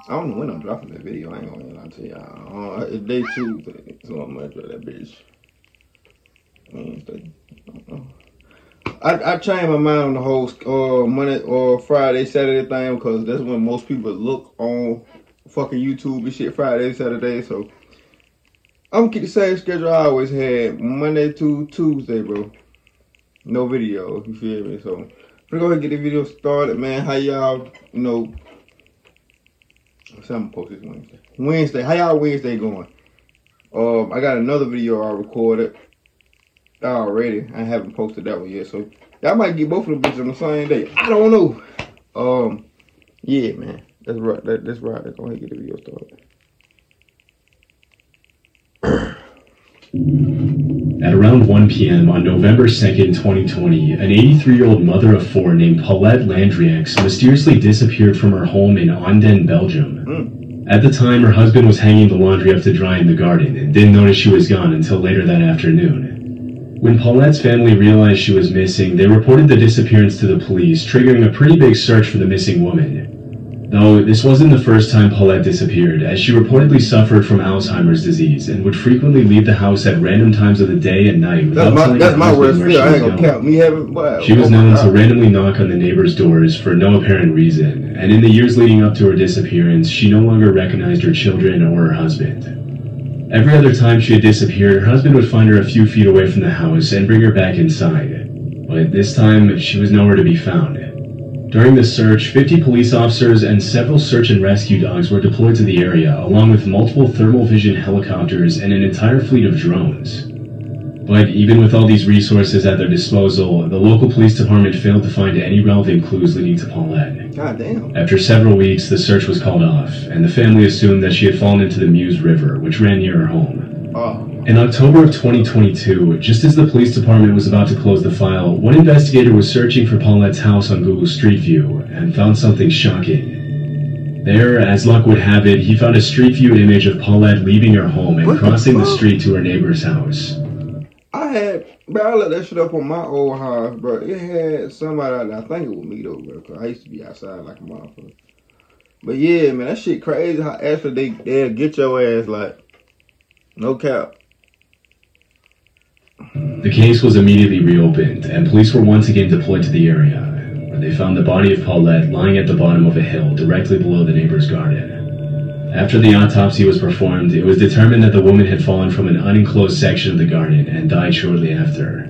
I don't know when I'm dropping that video. I ain't gonna lie to y'all. It's day Tuesday, so I'm gonna drop that bitch Wednesday. I changed my mind on the whole Monday or Friday, Saturday thing because that's when most people look on fucking YouTube and shit. Friday, Saturday, so I'm gonna keep the same schedule I always had, Monday to Tuesday, bro. No video, you feel me? So I'm gonna go ahead and get the video started, man. How y'all, you know? I'm gonna post this Wednesday. Wednesday, how y'all Wednesday going? I got another video I recorded already. I haven't posted that one yet, so y'all might get both of the bitches on the same day. I don't know. Yeah, man. That's right. That's right. Let's go ahead and get the video started. At around 1 p.m. on November 2nd, 2020, an 83-year-old mother of four named Paulette Landrieux mysteriously disappeared from her home in Anden, Belgium. At the time, her husband was hanging the laundry up to dry in the garden and didn't notice she was gone until later that afternoon. When Paulette's family realized she was missing, they reported the disappearance to the police, triggering a pretty big search for the missing woman. Though this wasn't the first time Paulette disappeared, as she reportedly suffered from Alzheimer's disease and would frequently leave the house at random times of the day and night without telling her husband where she was going. She was known to randomly knock on the neighbors' doors for no apparent reason, and in the years leading up to her disappearance, she no longer recognized her children or her husband. Every other time she had disappeared, her husband would find her a few feet away from the house and bring her back inside. But this time, she was nowhere to be found. During the search, 50 police officers and several search and rescue dogs were deployed to the area, along with multiple thermal vision helicopters and an entire fleet of drones. But even with all these resources at their disposal, the local police department failed to find any relevant clues leading to Paulette. God damn. After several weeks, the search was called off, and the family assumed that she had fallen into the Meuse River, which ran near her home. In October of 2022, just as the police department was about to close the file, one investigator was searching for Paulette's house on Google Street View and found something shocking. There, as luck would have it, he found a Street View image of Paulette leaving her home and crossing the street to her neighbor's house. I let that shit up on my old house, bro. It had somebody out there. I think it was me though, bro. Cause I used to be outside like a motherfucker. But yeah, man, that shit crazy. How actually they'll get your ass like, no cap. The case was immediately reopened, and police were once again deployed to the area, where they found the body of Paulette lying at the bottom of a hill directly below the neighbor's garden. After the autopsy was performed, it was determined that the woman had fallen from an unenclosed section of the garden and died shortly after.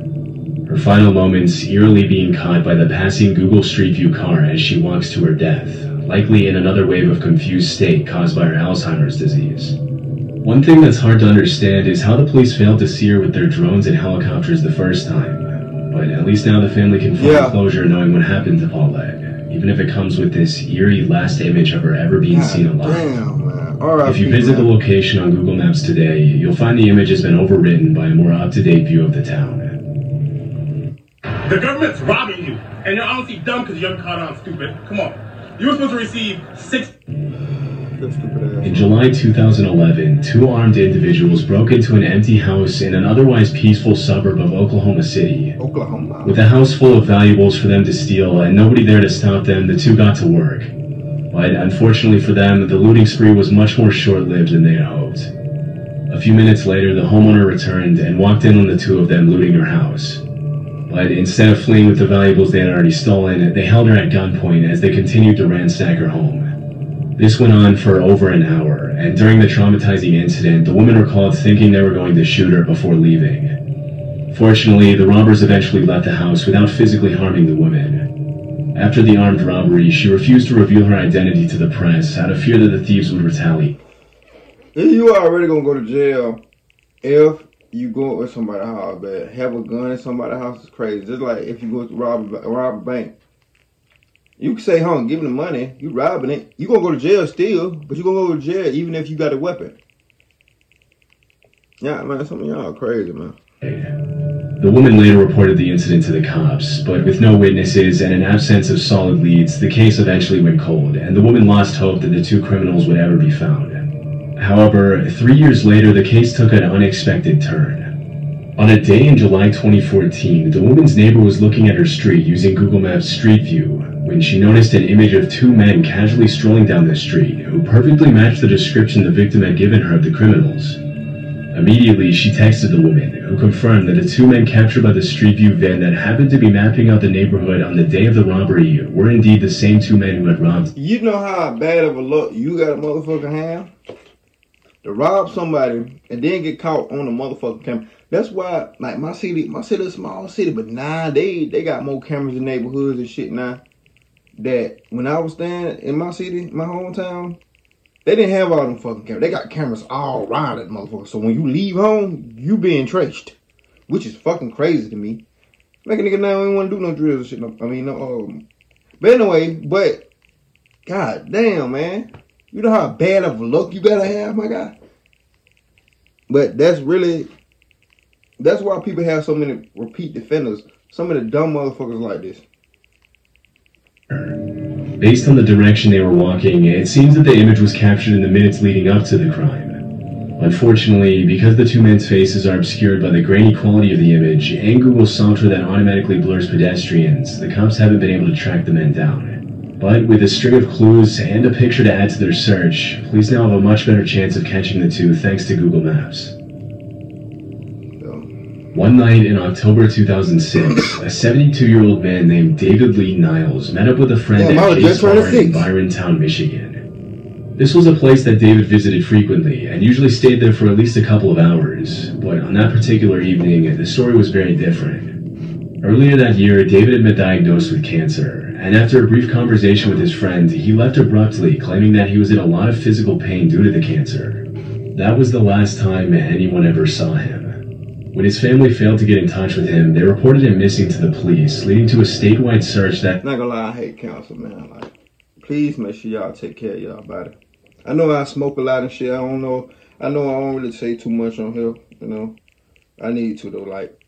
Her final moments eerily being caught by the passing Google Street View car as she walks to her death, likely in another wave of confused state caused by her Alzheimer's disease. One thing that's hard to understand is how the police failed to see her with their drones and helicopters the first time. But at least now the family can find closure knowing what happened to Paulette, even if it comes with this eerie last image of her ever being seen alive. Damn, man. If you visit the location on Google Maps today, you'll find the image has been overwritten by a more up-to-date view of the town. The government's robbing you, and you're honestly dumb because you haven't caught on, stupid. Come on. You were supposed to receive 6... In July 2011, two armed individuals broke into an empty house in an otherwise peaceful suburb of Oklahoma City. With a house full of valuables for them to steal and nobody there to stop them, the two got to work. But unfortunately for them, the looting spree was much more short-lived than they had hoped. A few minutes later, the homeowner returned and walked in on the two of them looting her house. But instead of fleeing with the valuables they had already stolen, they held her at gunpoint as they continued to ransack her home. This went on for over an hour, and during the traumatizing incident, the woman recalled thinking they were going to shoot her before leaving. Fortunately, the robbers eventually left the house without physically harming the woman. After the armed robbery, she refused to reveal her identity to the press out of fear that the thieves would retaliate. You already gonna go to jail if you go with somebody's house, but have a gun in somebody's house is crazy. Just like if you go to rob a bank. You can say, give them the money, you robbing it. You gonna go to jail still, but you gonna go to jail even if you got a weapon. Yeah, man, some of y'all are crazy, man. The woman later reported the incident to the cops, but with no witnesses and an absence of solid leads, the case eventually went cold, and the woman lost hope that the two criminals would ever be found. However, 3 years later, the case took an unexpected turn. On a day in July 2014, the woman's neighbor was looking at her street using Google Maps Street View when she noticed an image of two men casually strolling down the street who perfectly matched the description the victim had given her of the criminals. Immediately, she texted the woman, who confirmed that the two men captured by the Street View van that happened to be mapping out the neighborhood on the day of the robbery were indeed the same two men who had robbed. You know how bad of a luck you got a motherfucking have to rob somebody and then get caught on the motherfucking camera. That's why, like, my city is a small city, but now they got more cameras in neighborhoods and shit now. That when I was staying in my city, my hometown, they didn't have all them fucking cameras. They got cameras all around that motherfucker. So when you leave home, you being traced, which is fucking crazy to me. Like a nigga now don't want to do no drills and shit. But anyway, god damn, man, you know how bad of a luck you gotta have, my guy. But that's why people have so many repeat defenders. Some of the dumb motherfuckers like this. Based on the direction they were walking, it seems that the image was captured in the minutes leading up to the crime. Unfortunately, because the two men's faces are obscured by the grainy quality of the image and Google's software that automatically blurs pedestrians, the cops haven't been able to track the men down. But with a string of clues and a picture to add to their search, police now have a much better chance of catching the two thanks to Google Maps. One night in October 2006, a 72-year-old man named David Lee Niles met up with a friend at Chase Bar in Byrontown, Michigan. This was a place that David visited frequently and usually stayed there for at least a couple of hours, but on that particular evening, the story was very different. Earlier that year, David had been diagnosed with cancer, and after a brief conversation with his friend, he left abruptly, claiming that he was in a lot of physical pain due to the cancer. That was the last time anyone ever saw him. When his family failed to get in touch with him, they reported him missing to the police, leading to a statewide search that... Not gonna lie, I hate counsel, man. Like, please make sure y'all take care of y'all body. I know I smoke a lot and shit. I know I don't really say too much on here, you know. I need to, though. Like,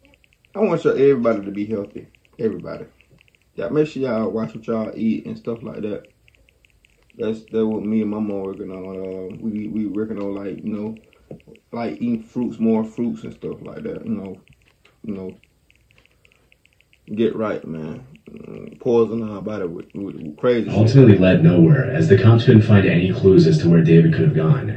I want everybody to be healthy. Everybody. Yeah, make sure y'all watch what y'all eat and stuff like that. That's what me and my mom working on. We working on, like, you know, like eating more fruits and stuff like that, you know, get right, man. Poison our body with crazy shit. Ultimately led nowhere, as the cops couldn't find any clues as to where David could have gone.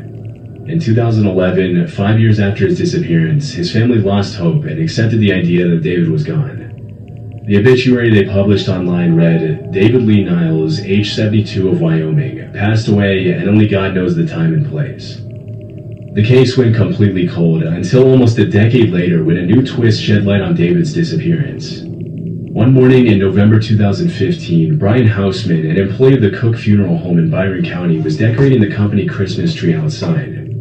In 2011, 5 years after his disappearance, his family lost hope and accepted the idea that David was gone. The obituary they published online read, David Lee Niles, age 72 of Wyoming, passed away and only God knows the time and place. The case went completely cold until almost a decade later when a new twist shed light on David's disappearance. One morning in November 2015, Brian Hausman, an employee of the Cook Funeral Home in Byron County, was decorating the company Christmas tree outside.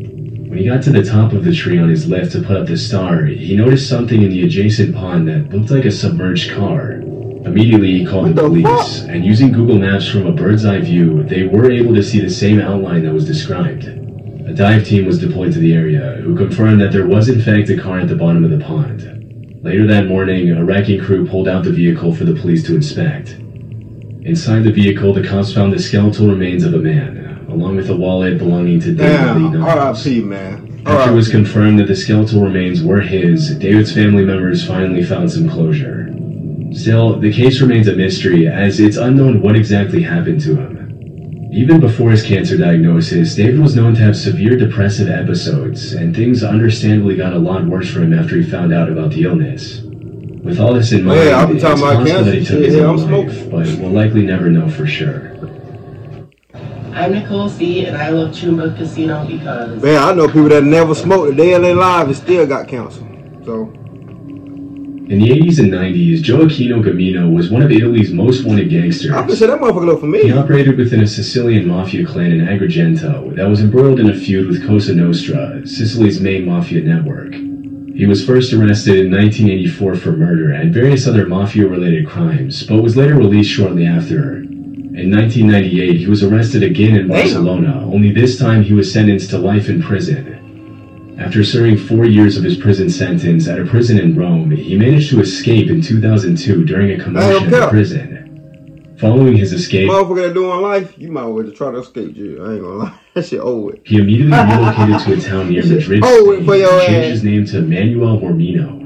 When he got to the top of the tree on his lift to put up the star, he noticed something in the adjacent pond that looked like a submerged car. Immediately, he called the police, and using Google Maps from a bird's eye view, they were able to see the same outline that was described. A dive team was deployed to the area, who confirmed that there was in fact a car at the bottom of the pond. Later that morning, a wrecking crew pulled out the vehicle for the police to inspect. Inside the vehicle, the cops found the skeletal remains of a man, along with a wallet belonging to David Lee Niles. R.I.P., man. After it was confirmed that the skeletal remains were his, David's family members finally found some closure. Still, the case remains a mystery, as it's unknown what exactly happened to him. Even before his cancer diagnosis, David was known to have severe depressive episodes, and things understandably got a lot worse for him after he found out about the illness. With all this in mind, it's possible that he took his own life, but we'll likely never know for sure. I'm Nicole C, and I love Chumba Casino because... Man, I know people that never smoked a day in their lives and still got cancer. So... In the 80s and 90s, Gioacchino Gamino was one of Italy's most wanted gangsters. I can say that motherfucker look for me. He operated within a Sicilian mafia clan in Agrigento that was embroiled in a feud with Cosa Nostra, Sicily's main mafia network. He was first arrested in 1984 for murder and various other mafia-related crimes, but was later released shortly after. In 1998, he was arrested again in Barcelona, only this time he was sentenced to life in prison. After serving 4 years of his prison sentence at a prison in Rome, he managed to escape in 2002 during a commotion in the prison. Following his escape, motherfucker that doing life, you might well try to escape jail. I ain't gonna lie, that shit over. He immediately relocated to a town near Madrid, Spain, and changed his name to Manuel Hormino.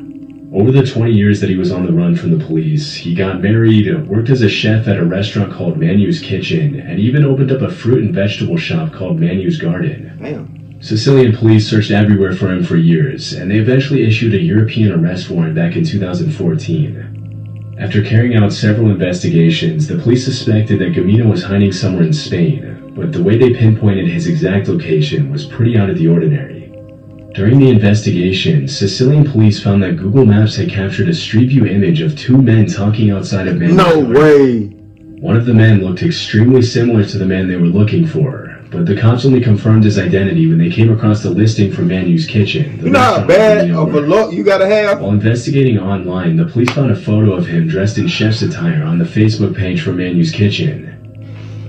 Over the 20 years that he was on the run from the police, he got married, worked as a chef at a restaurant called Manu's Kitchen, and even opened up a fruit and vegetable shop called Manu's Garden. Damn. Sicilian police searched everywhere for him for years, and they eventually issued a European arrest warrant back in 2014. After carrying out several investigations, the police suspected that Gamino was hiding somewhere in Spain, but the way they pinpointed his exact location was pretty out of the ordinary. During the investigation, Sicilian police found that Google Maps had captured a street view image of two men talking outside of Manu's No way. One of the men looked extremely similar to the man they were looking for, but the cops only confirmed his identity when they came across the listing for Manu's Kitchen. You know how bad of a look you gotta have? While investigating online, the police found a photo of him dressed in chef's attire on the Facebook page for Manu's Kitchen.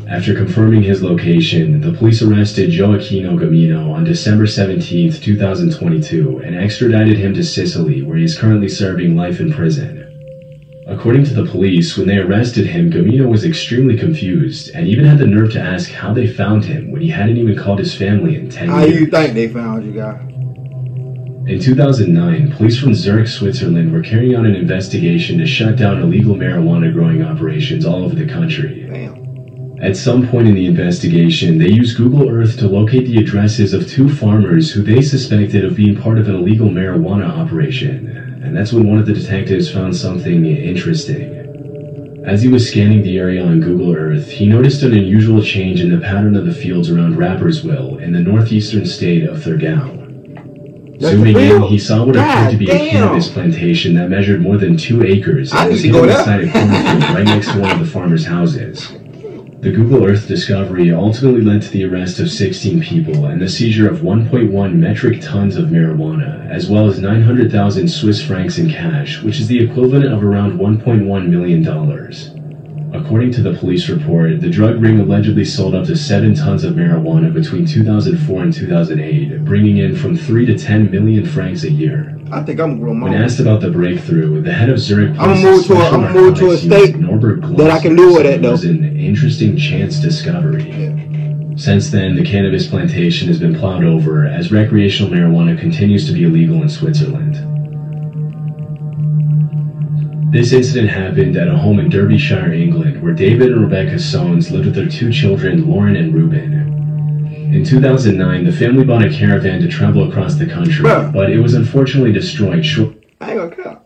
After confirming his location, the police arrested Gioacchino Gamino on December 17, 2022, and extradited him to Sicily, where he is currently serving life in prison. According to the police, when they arrested him, Gamino was extremely confused, and even had the nerve to ask how they found him when he hadn't even called his family in 10 years. How you think they found you, guy? In 2009, police from Zurich, Switzerland were carrying out an investigation to shut down illegal marijuana growing operations all over the country. Damn. At some point in the investigation, they used Google Earth to locate the addresses of two farmers who they suspected of being part of an illegal marijuana operation, and that's when one of the detectives found something interesting. As he was scanning the area on Google Earth, he noticed an unusual change in the pattern of the fields around Rapperswil in the northeastern state of Thurgau. Zooming in, he saw what appeared to be a cannabis plantation that measured more than 2 acres and was hidden inside a cornfield right next to one of the farmers' houses. The Google Earth discovery ultimately led to the arrest of 16 people and the seizure of 1.1 metric tons of marijuana, as well as 900,000 Swiss francs in cash, which is the equivalent of around $1.1 million. According to the police report, the drug ring allegedly sold up to 7 tons of marijuana between 2004 and 2008, bringing in from 3 to 10 million francs a year. I think I'm gonna When asked about the breakthrough, the head of Zurich I'm gonna move to a state Norbert Gloss that I can do with it, though. was an interesting chance discovery. Since then, the cannabis plantation has been plowed over as recreational marijuana continues to be illegal in Switzerland. This incident happened at a home in Derbyshire, England, where David and Rebecca Soanes lived with their 2 children, Lauren and Ruben. In 2009, the family bought a caravan to travel across the country, but it was unfortunately destroyed I ain't gonna care.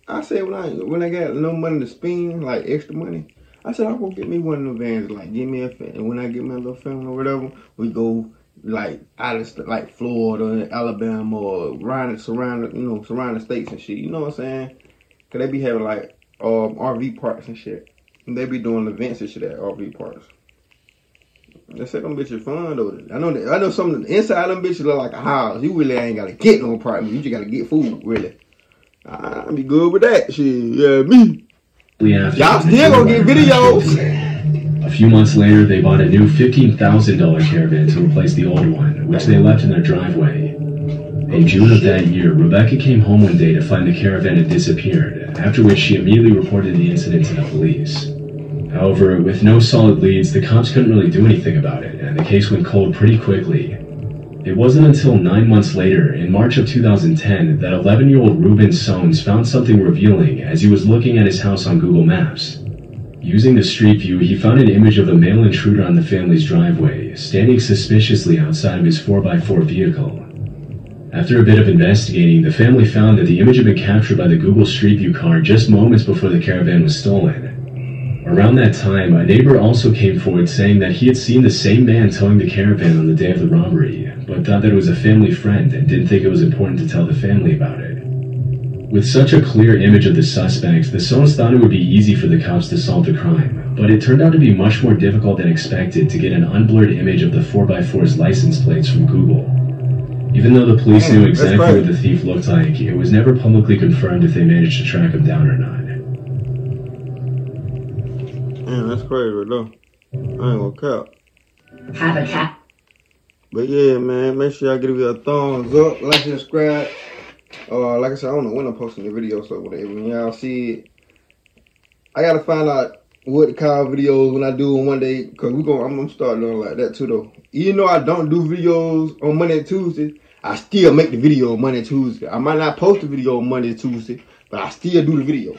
I said when I got no money to spend, like extra money, I said I'm gonna get me one of them vans, like give me a fan. And when I get my little family or whatever, we go like out of like Florida, Alabama, or surrounding states and shit. You know what I'm saying? Cause they be having like RV parks and shit, and they be doing events and shit at RV parks. They said them bitches fun though. I know some of the inside of them bitches look like a house. You really ain't gotta get no apartment. You just gotta get food, really. I be good with that shit. Yeah, me. Y'all still gonna get videos. A few months later, they bought a new $15,000 caravan to replace the old one, which they left in their driveway. In June of that year, Rebecca came home one day to find the caravan had disappeared, after which she immediately reported the incident to the police. However, with no solid leads, the cops couldn't really do anything about it, and the case went cold pretty quickly. It wasn't until 9 months later, in March of 2010, that 11-year-old Ruben Soanes found something revealing as he was looking at his house on Google Maps. Using the street view, he found an image of a male intruder on the family's driveway, standing suspiciously outside of his 4x4 vehicle. After a bit of investigating, the family found that the image had been captured by the Google Street View car just moments before the caravan was stolen. Around that time, a neighbor also came forward saying that he had seen the same man towing the caravan on the day of the robbery, but thought that it was a family friend and didn't think it was important to tell the family about it. With such a clear image of the suspect, the Soanes thought it would be easy for the cops to solve the crime, but it turned out to be much more difficult than expected to get an unblurred image of the 4x4's license plates from Google. Even though the police knew exactly what the thief looked like, it was never publicly confirmed if they managed to track him down or not. Man, that's crazy though. I ain't gonna cap. Have a cat. But yeah, man, make sure y'all give it a thumbs up, like and subscribe. Like I said, I don't know when I'm posting the video, so whatever. When y'all see it, I gotta find out what to call videos when I do on one day, cause I'm gonna start doing like that too though. Even though I don't do videos on Monday and Tuesday, I still make the video Monday, Tuesday. I might not post the video on Monday, Tuesday, but I still do the video.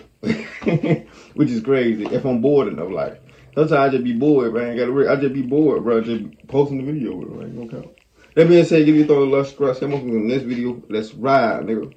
Which is crazy. If I'm bored enough, like, sometimes I just be bored, man. I just be bored, bro. Just posting the video, bro. Ain't no count. That being said, give you a throw a little stress. I'm on the next video. Let's ride, nigga.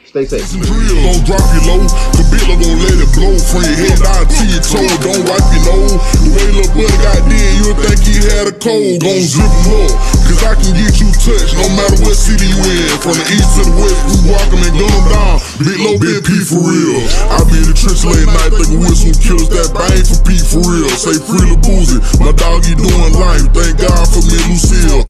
Stay safe. Don't drop you low, the bitch gon' let it blow. From your head down to your toe, don't wipe your nose. The way little buddy got dead, you'll think he had a cold. Gon' zip him up, cause I can get you touched, no matter what city you in. From the east to the west, we walk him and gun him down. Big low, big P for real. I be in the trench late night, thinking with some killers that bang for P for real. Say free the boozy, my dog, you doing life. Thank God for me, Lucille.